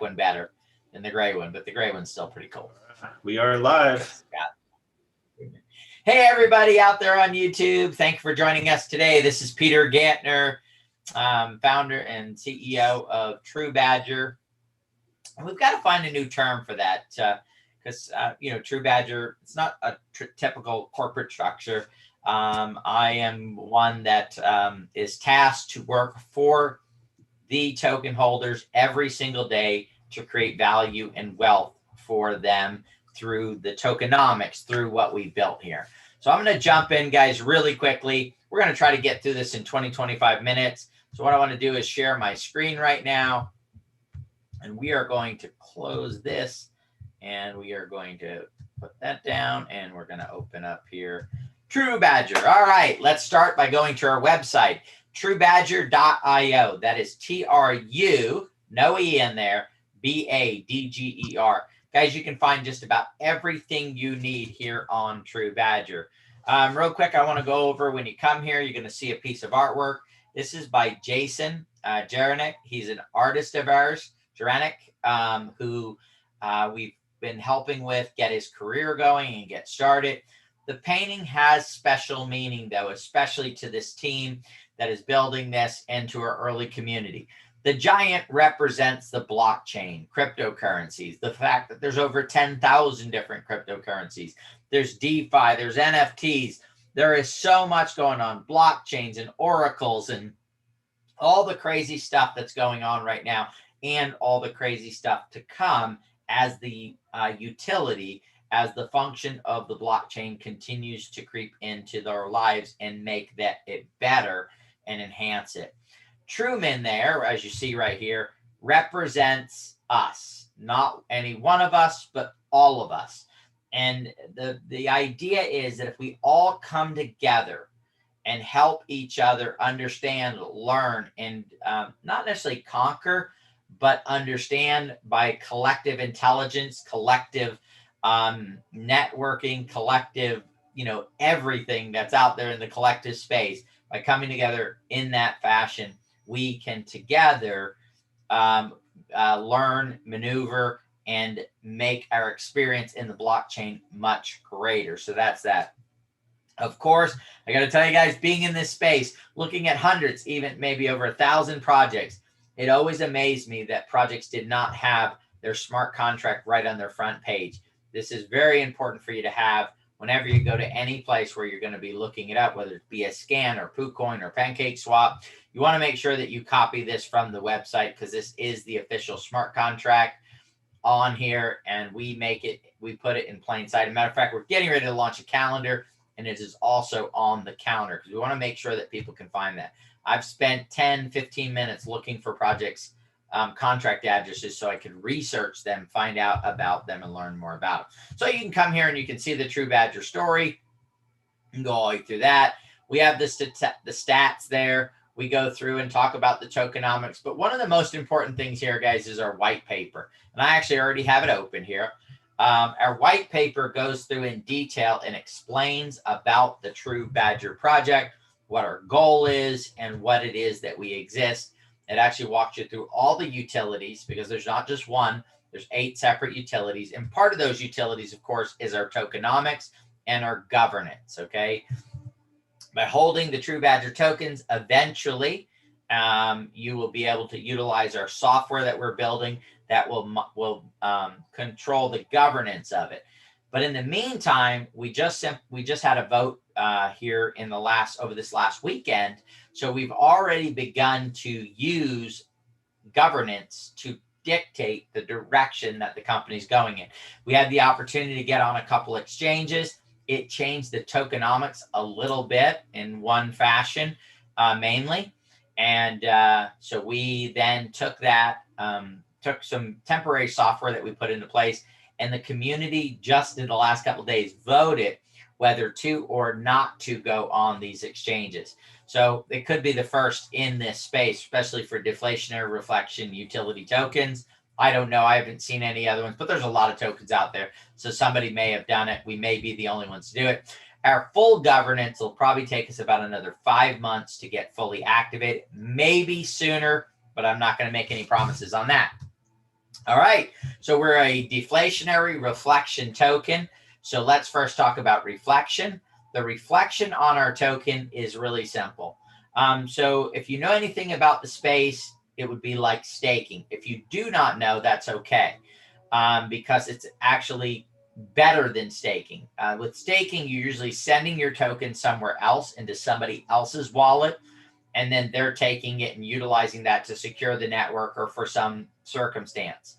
one better than the gray one, but the gray one's still pretty cool. We are live. Hey, everybody out there on YouTube. Thank you for joining us today. This is Peter Gantner, founder and CEO of TruBadger. And we've got to find a new term for that because, TruBadger, it's not a typical corporate structure. I am one that is tasked to work for the token holders every single day to create value and wealth for them through the tokenomics, through what we built here. So I'm going to jump in, guys, really quickly. We're going to try to get through this in 20-25 minutes. So what I want to do is share my screen right now. And we are going to close this. And we are going to put that down. And we're going to open up here TruBadger. All right, let's start by going to our website, TruBadger.io. That is T-R-U, no E in there, B-A-D-G-E-R. Guys, you can find just about everything you need here on TruBadger. Real quick, I want to go over when you come here, you're going to see a piece of artwork. This is by Jason Jaranek. He's an artist of ours, Jaranek, who we've been helping with get his career going and get started. The painting has special meaning, though, especially to this team that is building this and to our early community. The giant represents the blockchain, cryptocurrencies, the fact that there's over 10,000 different cryptocurrencies. There's DeFi, there's NFTs. There is so much going on, blockchains and oracles and all the crazy stuff that's going on right now and all the crazy stuff to come as the utility, as the function of the blockchain continues to creep into their lives and make that it better and enhance it. Truman there, as you see right here, represents us, not any one of us, but all of us. And the idea is that if we all come together and help each other understand, learn, and not necessarily conquer, but understand by collective intelligence, collective networking, collective, everything that's out there in the collective space, by coming together in that fashion, we can together learn, maneuver, and make our experience in the blockchain much greater. So that's that. Of course, I got to tell you guys, being in this space, looking at hundreds, even maybe over 1,000 projects, it always amazed me that projects did not have their smart contract right on their front page. This is very important for you to have whenever you go to any place where you're going to be looking it up, whether it be a scan or poocoin or PancakeSwap. You want to make sure that you copy this from the website because this is the official smart contract on here, and we put it in plain sight. As a matter of fact, we're getting ready to launch a calendar, and it is also on the counter because we want to make sure that people can find that. I've spent 10, 15 minutes looking for projects, contract addresses, so I could research them, find out about them, and learn more about them. So you can come here and you can see the TruBadger story and go all the way through that. We have the stats there. We go through and talk about the tokenomics. But one of the most important things here, guys, is our white paper. And I actually already have it open here. Our white paper goes through in detail and explains about the TruBadger project, what our goal is, and what it is that we exist. It actually walks you through all the utilities because there's not just one. There's 8 separate utilities. And part of those utilities, of course, is our tokenomics and our governance, okay? By holding the TruBadger tokens, eventually you will be able to utilize our software that we're building that will control the governance of it. But in the meantime, we just had a vote here in over this last weekend. So we've already begun to use governance to dictate the direction that the company's going in. We had the opportunity to get on a couple exchanges. It changed the tokenomics a little bit in one fashion, mainly. And so we then took some temporary software that we put into place, and the community just in the last couple of days voted whether to or not to go on these exchanges. So it could be the first in this space, especially for deflationary reflection utility tokens. I don't know. I haven't seen any other ones, but there's a lot of tokens out there. So somebody may have done it. We may be the only ones to do it. Our full governance will probably take us about another 5 months to get fully activated, maybe sooner, but I'm not going to make any promises on that. All right, so we're a deflationary reflection token. So let's first talk about reflection. The reflection on our token is really simple. So if you know anything about the space, it would be like staking. If you do not know, that's okay, because it's actually better than staking. With staking, you're usually sending your token somewhere else into somebody else's wallet, and then they're taking it and utilizing that to secure the network or for some circumstance.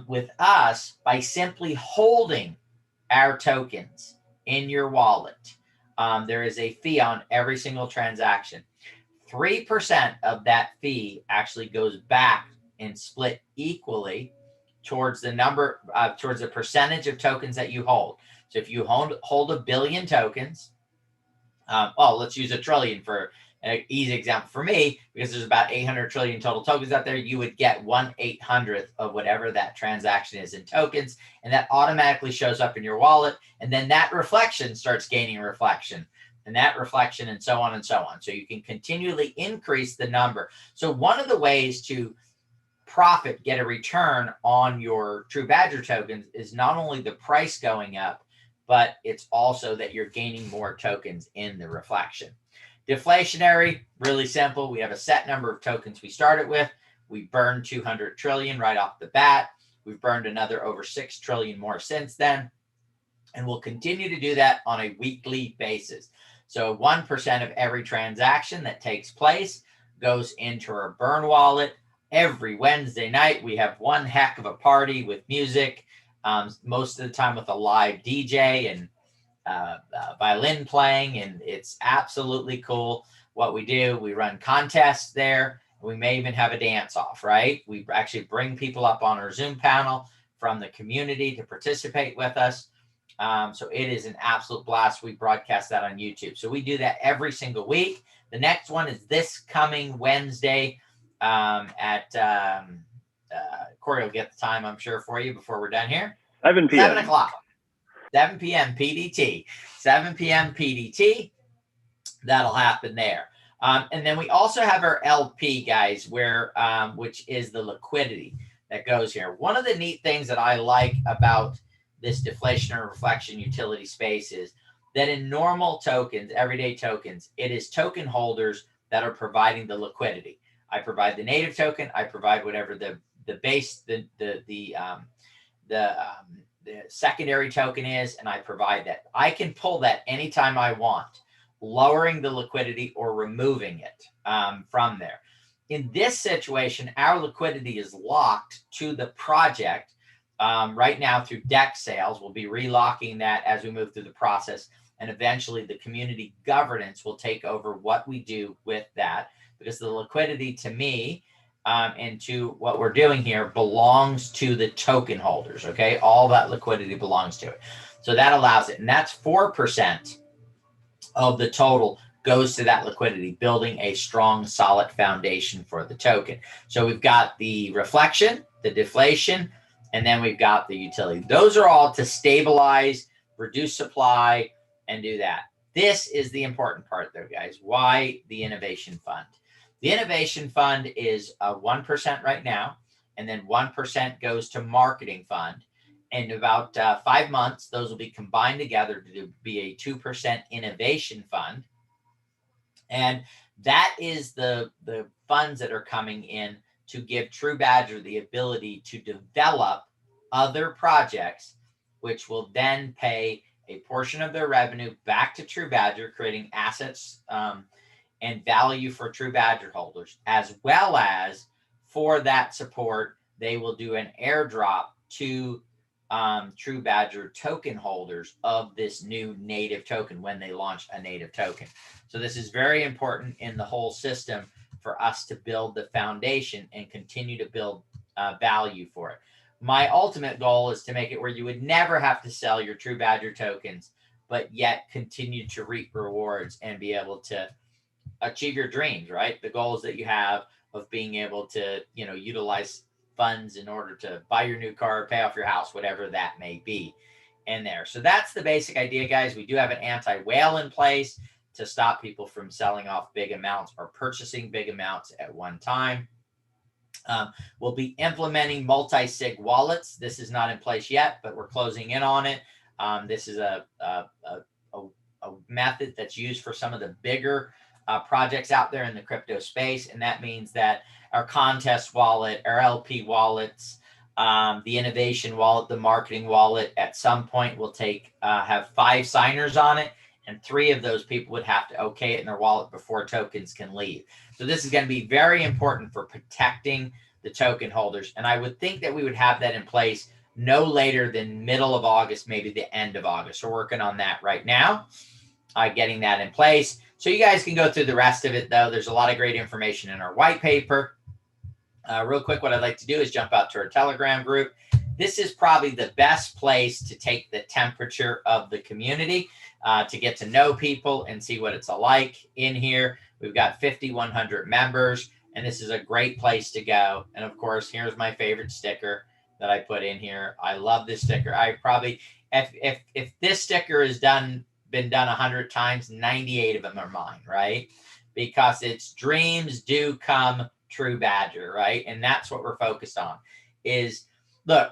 With us, by simply holding our tokens in your wallet, there is a fee on every single transaction. 3% of that fee actually goes back and split equally towards towards the percentage of tokens that you hold. So if you hold a billion tokens, well, let's use a trillion for an easy example for me, because there's about 800 trillion total tokens out there. You would get 1/800th of whatever that transaction is in tokens, and that automatically shows up in your wallet. And then that reflection starts gaining reflection, and that reflection, and so on and so on. So you can continually increase the number. So one of the ways to profit, get a return on your TruBadger tokens is not only the price going up, but it's also that you're gaining more tokens in the reflection. Deflationary, really simple. We have a set number of tokens we started with. We burned 200 trillion right off the bat. We've burned another over 6 trillion more since then. And we'll continue to do that on a weekly basis. So 1% of every transaction that takes place goes into our burn wallet. Every Wednesday night, we have one heck of a party with music, most of the time with a live DJ and violin playing, and it's absolutely cool what we do. We run contests there. We may even have a dance off, right? We actually bring people up on our Zoom panel from the community to participate with us. So it is an absolute blast. We broadcast that on YouTube. So we do that every single week. The next one is this coming Wednesday Corey will get the time, I'm sure, for you before we're done here. 7 p.m. 7 o'clock. 7 p.m. PDT. 7 p.m. PDT. That'll happen there. And then we also have our LP, guys, which is the liquidity that goes here. One of the neat things that I like about this deflationary reflection utility space is that in normal tokens, everyday tokens, it is token holders that are providing the liquidity. I provide the native token. I provide whatever the base, the secondary token is, and I provide that. I can pull that anytime I want, lowering the liquidity or removing it from there. In this situation, our liquidity is locked to the project right now through DEX sales. We'll be relocking that as we move through the process, and eventually the community governance will take over what we do with that, because the liquidity to me and to what we're doing here belongs to the token holders, okay? All that liquidity belongs to it. So that allows it, and that's 4% of the total goes to that liquidity, building a strong, solid foundation for the token. So we've got the reflection, the deflation, and then we've got the utility. Those are all to stabilize, reduce supply, and do that. This is the important part, though, guys. Why the innovation fund? The innovation fund is 1% right now, and then 1% goes to marketing fund. In about 5 months, those will be combined together to be a 2% innovation fund. And that is the funds that are coming in to give TruBadger the ability to develop other projects, which will then pay a portion of their revenue back to TruBadger, creating assets and value for TruBadger holders, as well as for that support, they will do an airdrop to TruBadger token holders of this new native token when they launch a native token. So this is very important in the whole system for us to build the foundation and continue to build value for it. My ultimate goal is to make it where you would never have to sell your TruBadger tokens, but yet continue to reap rewards and be able to achieve your dreams, right? The goals that you have of being able to, utilize funds in order to buy your new car, pay off your house, whatever that may be in there. So that's the basic idea, guys. We do have an anti-whale in place to stop people from selling off big amounts or purchasing big amounts at one time. We'll be implementing multi-sig wallets. This is not in place yet, but we're closing in on it. This is a method that's used for some of the bigger projects out there in the crypto space. And that means that our contest wallet, our LP wallets, the innovation wallet, the marketing wallet, at some point will have 5 signers on it. And 3 of those people would have to okay it in their wallet before tokens can leave. So this is going to be very important for protecting the token holders. And I would think that we would have that in place no later than middle of August, maybe the end of August. We're working on that right now, getting that in place. So you guys can go through the rest of it, though. There's a lot of great information in our white paper. Real quick, what I'd like to do is jump out to our Telegram group. This is probably the best place to take the temperature of the community, to get to know people and see what it's like in here. We've got 5,100 members, and this is a great place to go. And of course, here's my favorite sticker that I put in here. I love this sticker. I probably, if this sticker has been done 100 times, 98 of them are mine, right? Because it's dreams do come TruBadger, right? And that's what we're focused on. Is look,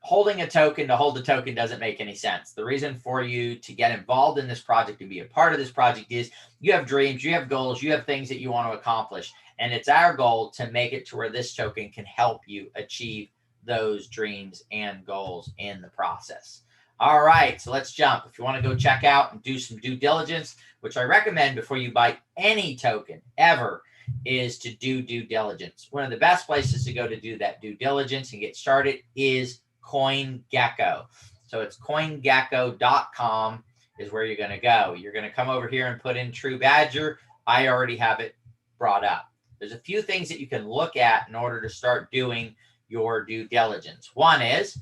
holding a token to hold the token doesn't make any sense. The reason for you to get involved in this project, to be a part of this project, is you have dreams, you have goals, you have things that you want to accomplish. And it's our goal to make it to where this token can help you achieve those dreams and goals in the process. All right, so let's jump. If you want to go check out and do some due diligence, which I recommend before you buy any token ever, is to do due diligence. One of the best places to go to do that due diligence and get started is CoinGecko. So it's CoinGecko.com is where you're going to go. You're going to come over here and put in TruBadger. I already have it brought up. There's a few things that you can look at in order to start doing your due diligence. One is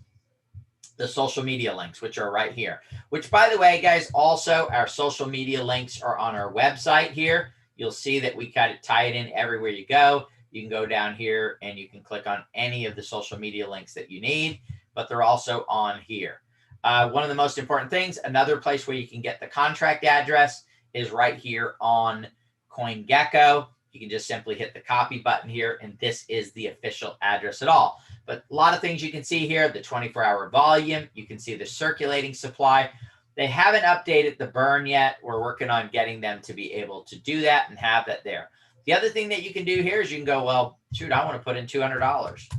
the social media links, which are right here, which, by the way, guys, also our social media links are on our website here. You'll see that we kind of tie it in everywhere you go. You can go down here and you can click on any of the social media links that you need, but they're also on here. One of the most important things, another place where you can get the contract address is right here on CoinGecko. You can just simply hit the copy button here, and this is the official address at all. But a lot of things you can see here, the 24-hour volume, you can see the circulating supply. They haven't updated the burn yet. We're working on getting them to be able to do that and have that there. The other thing that you can do here is you can go, well, shoot, I want to put in $200.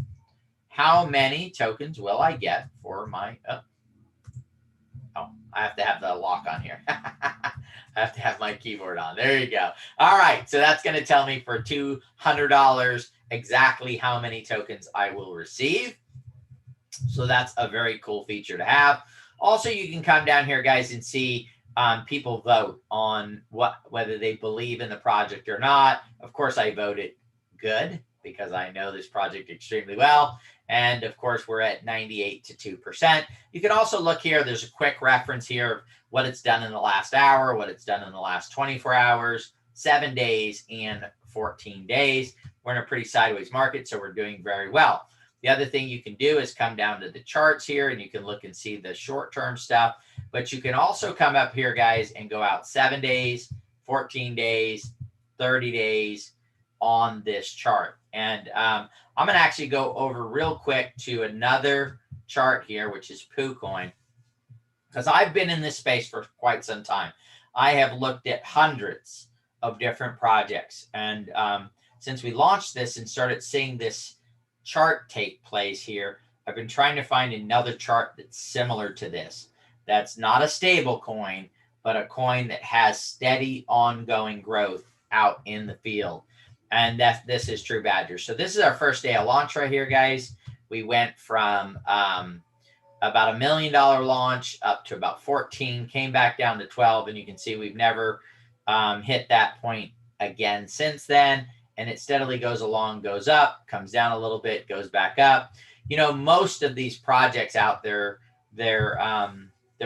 How many tokens will I get for my, I have to have the lock on here. I have to have my keyboard on. There you go. All right. So that's going to tell me for $200 exactly how many tokens I will receive. So that's a very cool feature to have. Also, you can come down here, guys, and see people vote on whether they believe in the project or not. Of course, I voted good because I know this project extremely well. And of course, we're at 98 to 2%. You can also look here. There's a quick reference here of what it's done in the last hour, what it's done in the last 24 hours, 7 days, and 14 days. We're in a pretty sideways market, so we're doing very well. The other thing you can do is come down to the charts here, and you can look and see the short-term stuff. But you can also come up here, guys, and go out 7 days, 14 days, 30 days on this chart. And I'm going to actually go over real quick to another chart here, which is poocoin, because I've been in this space for quite some time. I have looked at hundreds of different projects. And since we launched this and started seeing this chart take place here, I've been trying to find another chart that's similar to this. That's not a stable coin, but a coin that has steady ongoing growth out in the field. And this is TruBadger. So this is our first day of launch right here, guys. We went from about $1 million launch up to about 14, came back down to 12, and you can see we've never hit that point again since then. And it steadily goes along, goes up, comes down a little bit, goes back up. You know, most of these projects out there, their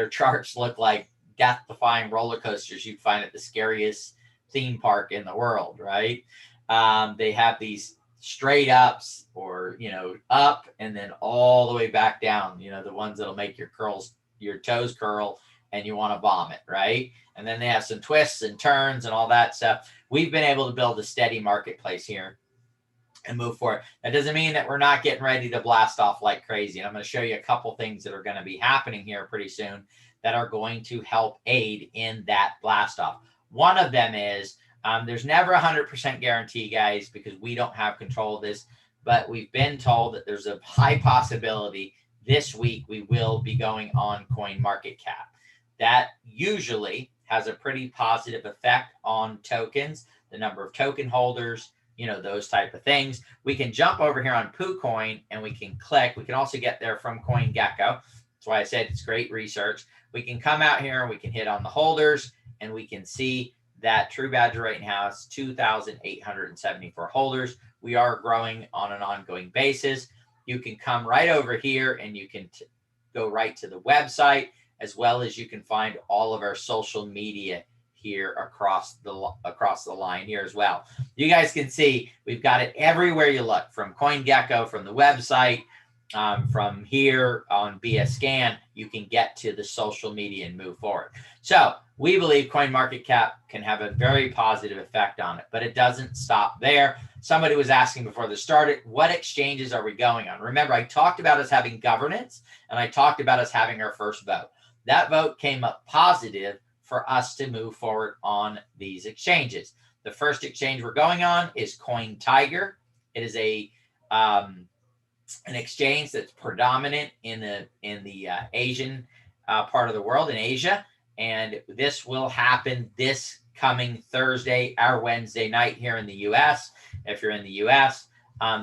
charts look like death-defying roller coasters you'd find at the scariest theme park in the world, right? They have these straight ups, or, you know, up and then all the way back down, you know, the ones that'll make your toes curl and you want to vomit, right? And then they have some twists and turns and all that stuff. We've been able to build a steady marketplace here. and move forward. That doesn't mean that we're not getting ready to blast off like crazy. And I'm going to show you a couple things that are going to be happening here pretty soon that are going to help aid in that blast off. One of them is there's never 100% guarantee, guys, because we don't have control of this, but we've been told that there's a high possibility this week we will be going on CoinMarketCap. That usually has a pretty positive effect on tokens, the number of token holders, those type of things. We can jump over here on poocoin and we can click. We can also get there from CoinGecko. That's why I said it's great research. We can come out here and we can hit on the holders and we can see that TruBadger right now is 2,874 holders. We are growing on an ongoing basis. You can come right over here and you can go right to the website, as well as you can find all of our social media here across the line here as well. You guys can see we've got it everywhere you look, from CoinGecko, from the website, from here on BScan, you can get to the social media and move forward. So we believe CoinMarketCap can have a very positive effect on it, but it doesn't stop there. Somebody was asking before this started, what exchanges are we going on? Remember, I talked about us having governance and I talked about us having our first vote. That vote came up positive for us to move forward on these exchanges. The first exchange we're going on is CoinTiger. It is an exchange that's predominant in the Asian part of the world, in Asia, and this will happen this coming Thursday, our Wednesday night here in the U.S. If you're in the U.S.,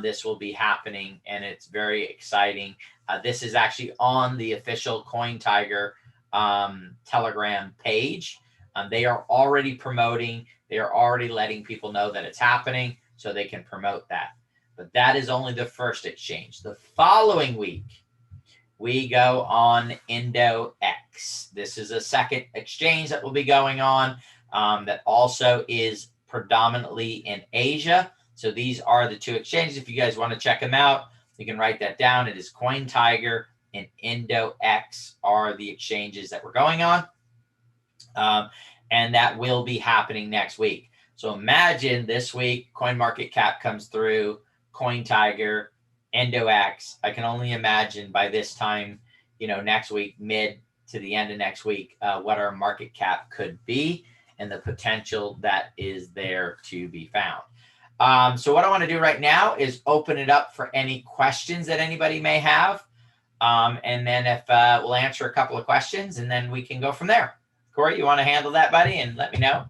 this will be happening, and it's very exciting. This is actually on the official CoinTiger Telegram page. They are already promoting, they are already letting people know that it's happening so they can promote that. But that is only the first exchange. The following week, we go on IndoX. This is a second exchange that will be going on that also is predominantly in Asia. So these are the two exchanges. If you guys want to check them out, you can write that down. It is CoinTiger and IndoX are the exchanges that we're going on. And that will be happening next week. So imagine this week, CoinMarketCap comes through, CoinTiger, IndoX. I can only imagine by this time, next week, mid to the end of next week, what our market cap could be and the potential that is there to be found. So what I want to do right now is open it up for any questions that anybody may have. And then if we'll answer a couple of questions and then we can go from there. Corey, you want to handle that, buddy, and let me know?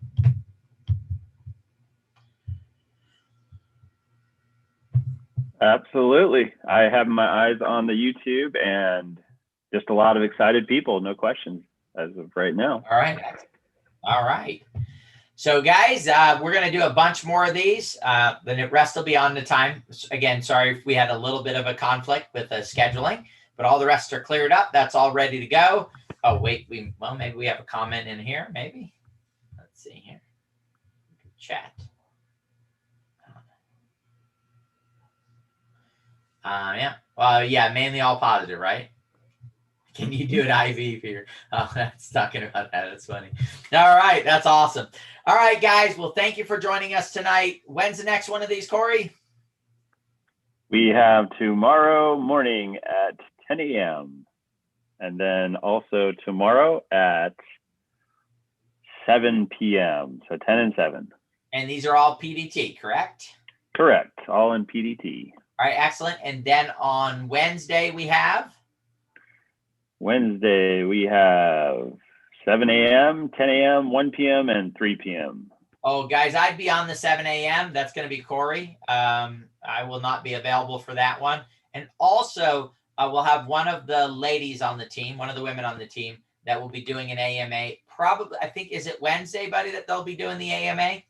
Absolutely. I have my eyes on the YouTube and just a lot of excited people. No questions as of right now. All right. All right. So guys, we're going to do a bunch more of these. The rest will be on the time. Again, sorry if we had a little bit of a conflict with the scheduling, but all the rest are cleared up. That's all ready to go. Oh, wait, maybe we have a comment in here, maybe. Let's see here. Chat. Yeah. Well, yeah, mainly all positive, right? Can you do an IV, Peter? Oh, that's talking about that. That's funny. All right. That's awesome. All right, guys. Well, thank you for joining us tonight. When's the next one of these, Corey? We have tomorrow morning at 10 a.m. And then also tomorrow at 7 p.m. So 10 and 7. And these are all PDT, correct? Correct. All in PDT. All right, excellent. And then on Wednesday, we have? Wednesday, we have 7 a.m., 10 a.m., 1 p.m., and 3 p.m. Oh, guys, I'd be on the 7 a.m. That's going to be Corey. I will not be available for that one. And also, we'll have one of the ladies on the team, one of the women on the team that will be doing an AMA. Probably, I think, is it Wednesday, buddy, that they'll be doing the AMA?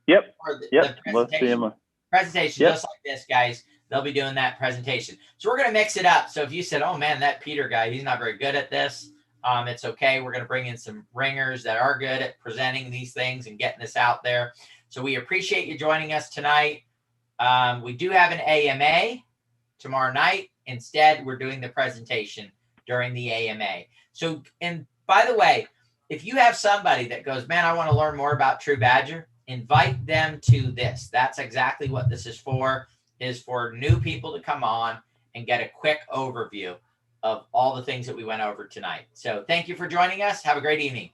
Yep. Or yep. The presentation. Presentation, yep. Just like this, guys. They'll be doing that presentation. So we're going to mix it up. So if you said, oh, man, that Peter guy, he's not very good at this, it's okay. We're going to bring in some ringers that are good at presenting these things and getting this out there. So we appreciate you joining us tonight. We do have an AMA tomorrow night. Instead, we're doing the presentation during the AMA. So, and by the way, if you have somebody that goes, man, I want to learn more about TruBadger, invite them to this. That's exactly what this is for. is for new people to come on and get a quick overview of all the things that we went over tonight. So thank you for joining us. Have a great evening.